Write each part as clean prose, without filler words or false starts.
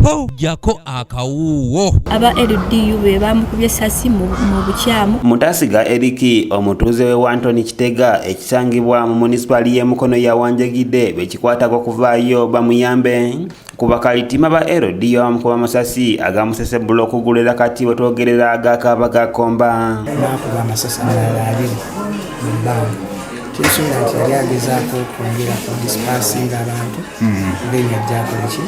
po jako akawuwo. Aba LDU be bamukubye essasi mu bukyamu. Mutasiga Eriki omutuuze we Wantoni Kitega ekisangibwa mu munisipali y'e Mukono ya Wanjagidde bekikwatako kuvaayo bamuyambe ku bakalitima ba LDU abamukuba amasasi agamusesebula okugulira kati we twogerera agakaaba gakomba. Nakuba amasasi amalala abiri mu bbanga. Kyensonga nti yali agezaako okwongera ku dispersinga abantu ng'enyo ajjakola ki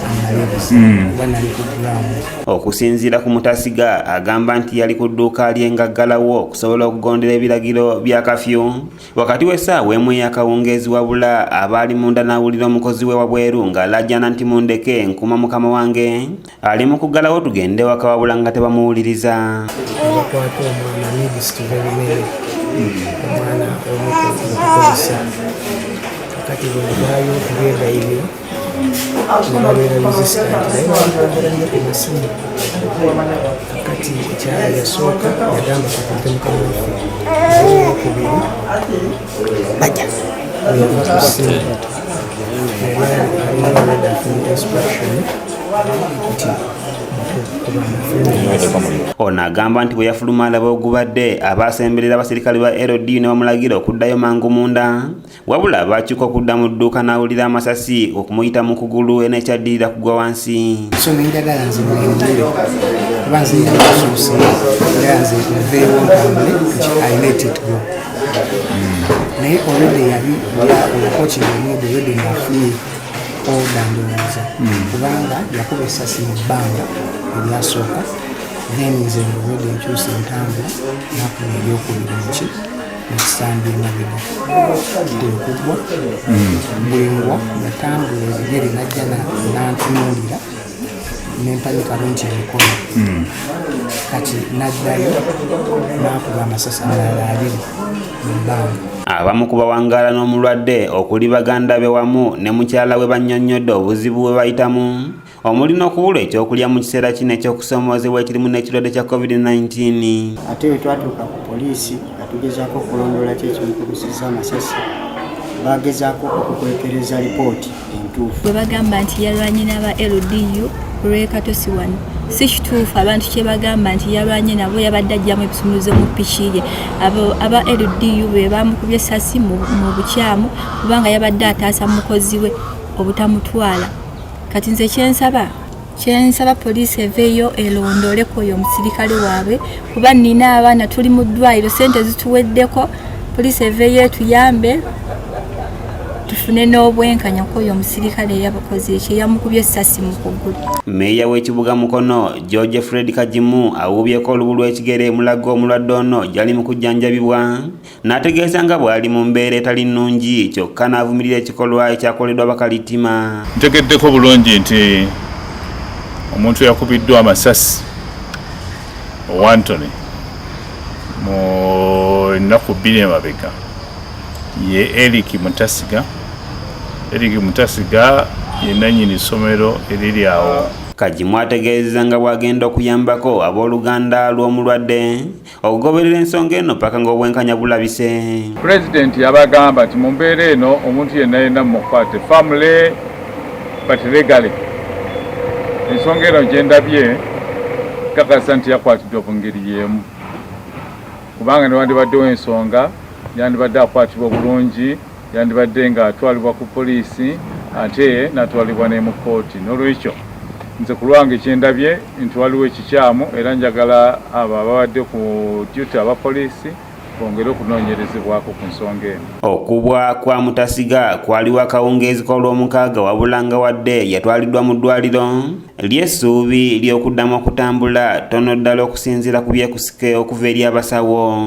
amalebisi oba nali ku ground. Okusinziira ku Mutasiga agamba nti yali ku dduuka ly'engaggalawo okusobola okugondera ebiragiro bya kafyu wakati w'essaawa emu ey'akawungeezi wabula abaali munda n'awulira omukozi we wabweru ng'alajjana nti mundeke nkuma mukama wange ali mu kuggalawo tugende waka wabula nga tebamuwuliriza. Bakwata omwana minisiti berimere omwana omukozesa kakati bwegaayo okugenda ebyo nebabeera resistant naye bamasimu kakati ekyala yasooka yagamba kakute mukama waffe okubiri bajja yava kusimu alina orada fun inspection nti ono agamba nti bwe yafuluma alaba ogubadde abaasemberera abasirikale ba LDU ne bamulagira okuddayo mangu munda wabula bakyuka okudda mu dduuka n'awulira amasasi okumuyita mu kugulu enekyaddirira kugwa wansi. So nenjagala nze mulembere kuba nze yakusuuse era nze nveewo ntambule nti I let it go. Naye already yali okoki nemodo already ngafunye oda ndowooza kubanga yakuba essasi mu bbanga eryasooka then nze already nkyusa entambula nakuna eryokubiri muki nekisambi emabega kwekugwa bwengwa natambula ebigere najja nantunuulira nempanika lungi emikono kati naddayo nakuba amasasi amalala abiri mu bbanga. Abamu ku bawangaala n'omulwadde okuli baganda be wamu ne mukyala we bannyonnyodde obuzibu bwe bayitamu omuli n'okubulwa ekyokulya mu kiseera kino eky'okusoomoozebwa ekirimu n'ekirwadde kya COVID-19. Ate bwe twatuuka ku poliisi nga tugezaako okulondoola ki ekimukubisizza amasasi bagezaako okukwekereza lipooti entuufu. Bwe bagamba nti yalwanye n'aba LDU olw'ekatosi wano si kituufu. Abantu kye bagamba nti yalwanye nabo yabadde ajjamu ebisumuluzo mu piki ye. Aba LDU be bamukubye essasi mu bukyamu kubanga yabadde ataasa mukozi we obutamutwala. Kati nze kyensaba poliisi eveeyo elondooleko oyo omusirikale waabwe kuba nina abaana tuli mu ddwaliro sente zituweddeko. Poliisi eveeyo etuyambe tufune n'obwenkanya k'oyo omusirikale eyabakozi ekyo yamukubye essasi mu kugulu. Meeya w'ekibuga Mukono George Fred Kajimu awuubyeko olubu lw'ekigere mulago omulwadde ono gyali mu kujjanjabibwa n'ategeeza nga bw'ali mu mbeera etali nnungi kyokka n'avumirira ekikolwa ekyakoleddwa bakalitima. Ntegeddeko bulungi nti omuntu yakubiddwa amasasi Wantoni mu nnaku bbiri emabega ye Eriki Mutasiga ye nannyini ssomero eriri awo. Kajimu ategeezeza nga bw'agenda okuyambako abooluganda lw'omulwadde okugoberera ensonga eno paka ng'obwenkanya bulabise. Pulezidenti yabagamba nti mu mbeera eno omuntu yenna mumukwate family but legally. Ensonga eno gye ndabye kakasa nti yakwatiddwa ku ngeri y'emu kubanga newandibaddewo ensonga yandibadde akwatibwa bulungi yandibadde nga atwalibwa ku poliisi ate natwalibwa ne mu kkooti. N'olwekyo nze ku lwange kyendabye nti waliwo ekikyamu era njagala abo ababadde ku duty aba poliisi bongere okunoonyerezebwako ku nsonga eno. Okubwa kwa Mutasiga kwaliwo akawungeezi k'olwomukaaga wabula nga wadde yatwaliddwa mu ddwaliro ly'essuubi ly'okuddamu okutambula tono ddala okusinziira ku byekusike okuva eri abasawo.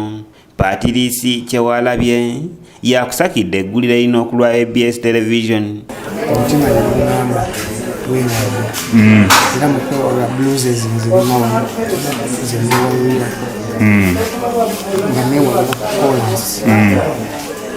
Patrice Kyewalabye yakusakidde eggulire lino okulwa ABS Television. Omutima yagamba wenyagwa era mukwewola blues zinzimawo zendiwawulira nga newala kolansi